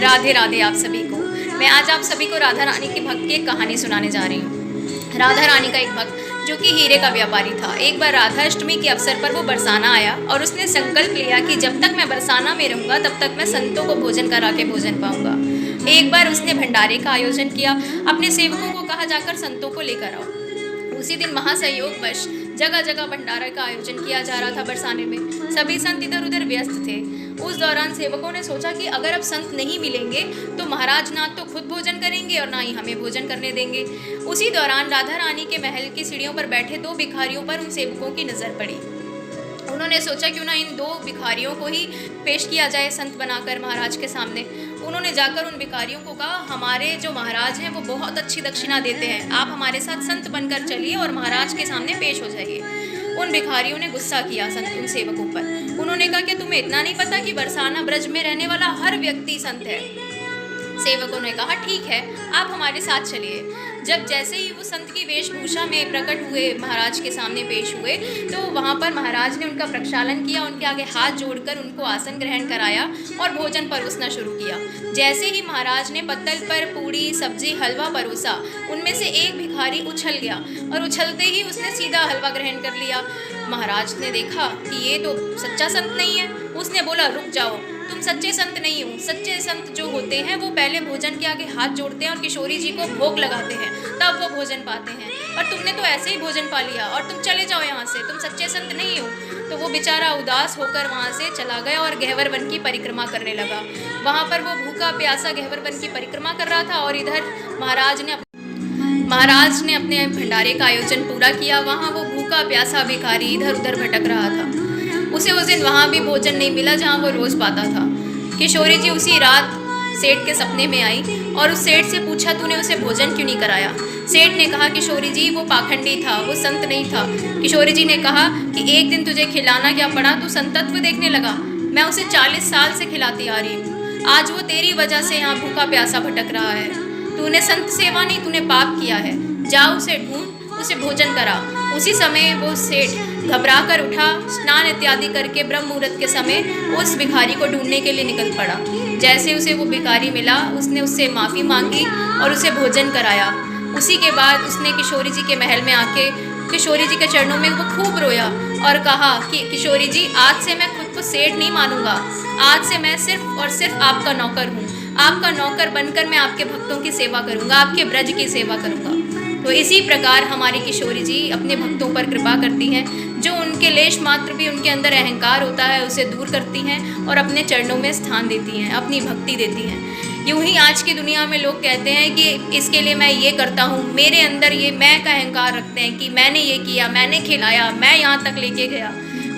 राधे राधे आप सभी को। मैं आज आप सभी को राधा रानी की भक्त की एक कहानी सुनाने जा रही हूँ। राधा रानी का एक भक्त जो कि हीरे का व्यापारी था, एक बार राधा अष्टमी के अवसर पर वो बरसाना आया और उसने संकल्प लिया कि जब तक मैं बरसाना में रहूँगा तब तक मैं संतों को भोजन करा के भोजन पाऊँगा। एक बार उसने भंडारे का आयोजन किया, अपने सेवकों को कहा जाकर संतों को लेकर आओ। उसी दिन महासंयोगवश जगह जगह भंडारा का आयोजन किया जा रहा था। बरसाने में सभी संत इधर उधर व्यस्त थे। उस दौरान सेवकों ने सोचा कि अगर अब संत नहीं मिलेंगे तो महाराज ना तो खुद भोजन करेंगे और ना ही हमें भोजन करने देंगे। उसी दौरान राधा रानी के महल की सीढ़ियों पर बैठे दो भिखारियों पर उन सेवकों की नज़र पड़ी। उन्होंने सोचा क्यों ना इन दो भिखारियों को ही पेश किया जाए संत बनाकर महाराज के सामने। उन्होंने जाकर उन भिखारियों को कहा, हमारे जो महाराज हैं वो बहुत अच्छी दक्षिणा देते हैं, आप हमारे साथ संत बनकर चलिए और महाराज के सामने पेश हो जाइए। उन भिखारियों ने गुस्सा किया संत उन सेवकों पर। उन्होंने कहा कि तुम्हें इतना नहीं पता कि बरसाना ब्रज में रहने वाला हर व्यक्ति संत है। सेवकों ने कहा ठीक है, आप हमारे साथ चलिए। जब जैसे ही वो संत की वेशभूषा में प्रकट हुए, महाराज के सामने पेश हुए, तो वहाँ पर महाराज ने उनका प्रक्षालन किया, उनके आगे हाथ जोड़कर उनको आसन ग्रहण कराया और भोजन परोसना शुरू किया। जैसे ही महाराज ने पत्तल पर पूड़ी सब्जी हलवा परोसा, उनमें से एक भिखारी उछल गया और उछलते ही उसने सीधा हलवा ग्रहण कर लिया। महाराज ने देखा कि ये तो सच्चा संत नहीं है। उसने बोला, रुक जाओ, तुम सच्चे संत नहीं हो। सच्चे संत जो होते हैं वो पहले भोजन के आगे हाथ जोड़ते हैं और किशोरी जी को भोग लगाते हैं, तब वो भोजन पाते हैं। और तुमने तो ऐसे ही भोजन पा लिया और तुम चले जाओ यहाँ से, तुम सच्चे संत नहीं हो। तो वो बेचारा उदास होकर वहाँ से चला गया और गहवर वन की परिक्रमा करने लगा। वहाँ पर वो भूखा प्यासा गहवर वन की परिक्रमा कर रहा था और इधर महाराज ने अपने भंडारे का आयोजन पूरा किया। वहाँ वो भूखा प्यासा भिखारी इधर उधर भटक रहा था। उसे उस दिन वहाँ भी भोजन नहीं मिला जहाँ वो रोज़ पाता था। किशोरी जी उसी रात सेठ के सपने में आई और उस सेठ से पूछा, तूने उसे भोजन क्यों नहीं कराया? सेठ ने कहा, किशोरी जी वो पाखंडी था, वो संत नहीं था। किशोरी जी ने कहा कि एक दिन तुझे खिलाना क्या पड़ा, तू संतत्व देखने लगा। मैं उसे 40 साल से खिलाती आ रही हूँ, आज वो तेरी वजह से यहाँ भूखा प्यासा भटक रहा है। तूने संत सेवा नहीं, तूने पाप किया है। जा उसे ढूंढ, उसे भोजन करा। उसी समय वो सेठ घबरा कर उठा, स्नान इत्यादि करके ब्रह्म मुहूर्त के समय उस भिखारी को ढूंढने के लिए निकल पड़ा। जैसे उसे वो भिखारी मिला, उसने उससे माफ़ी मांगी और उसे भोजन कराया। उसी के बाद उसने किशोरी जी के महल में आके किशोरी जी के चरणों में वो खूब रोया और कहा कि किशोरी जी, आज से मैं खुद को सेठ नहीं मानूंगा, आज से मैं सिर्फ और सिर्फ आपका नौकर हूँ। आपका नौकर बनकर मैं आपके भक्तों की सेवा करूँगा, आपके ब्रज की सेवा करूँगा। तो इसी प्रकार हमारी किशोरी जी अपने भक्तों पर कृपा करती हैं, जो उनके लेश मात्र भी उनके अंदर अहंकार होता है उसे दूर करती हैं और अपने चरणों में स्थान देती हैं, अपनी भक्ति देती हैं। यूँ ही आज की दुनिया में लोग कहते हैं कि इसके लिए मैं ये करता हूँ, मेरे अंदर ये मैं का अहंकार रखते हैं कि मैंने ये किया, मैंने खिलाया, मैं यहाँ तक लेके गया।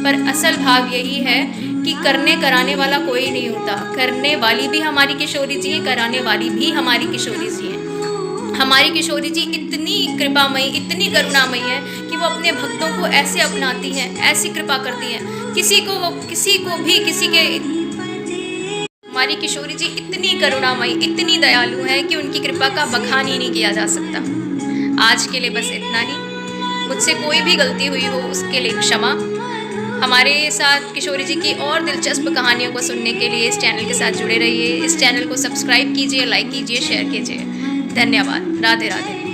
पर असल भाव यही है कि करने कराने वाला कोई नहीं होता। करने वाली भी हमारी किशोरी जी है, कराने वाली भी हमारी किशोरी जी हैं। हमारी किशोरी जी इतनी कृपामयी, इतनी करुणामयी है कि वो अपने भक्तों को ऐसे अपनाती हैं, ऐसी कृपा करती हैं। किसी के हमारी किशोरी जी इतनी करुणामयी, इतनी दयालु है कि उनकी कृपा का बखान ही नहीं किया जा सकता। आज के लिए बस इतना ही। मुझसे कोई भी गलती हुई हो उसके लिए क्षमा। हमारे साथ किशोरी जी की और दिलचस्प कहानियों को सुनने के लिए इस चैनल के साथ जुड़े रहिए। इस चैनल को सब्सक्राइब कीजिए, लाइक कीजिए, शेयर कीजिए। धन्यवाद। राधे राधे।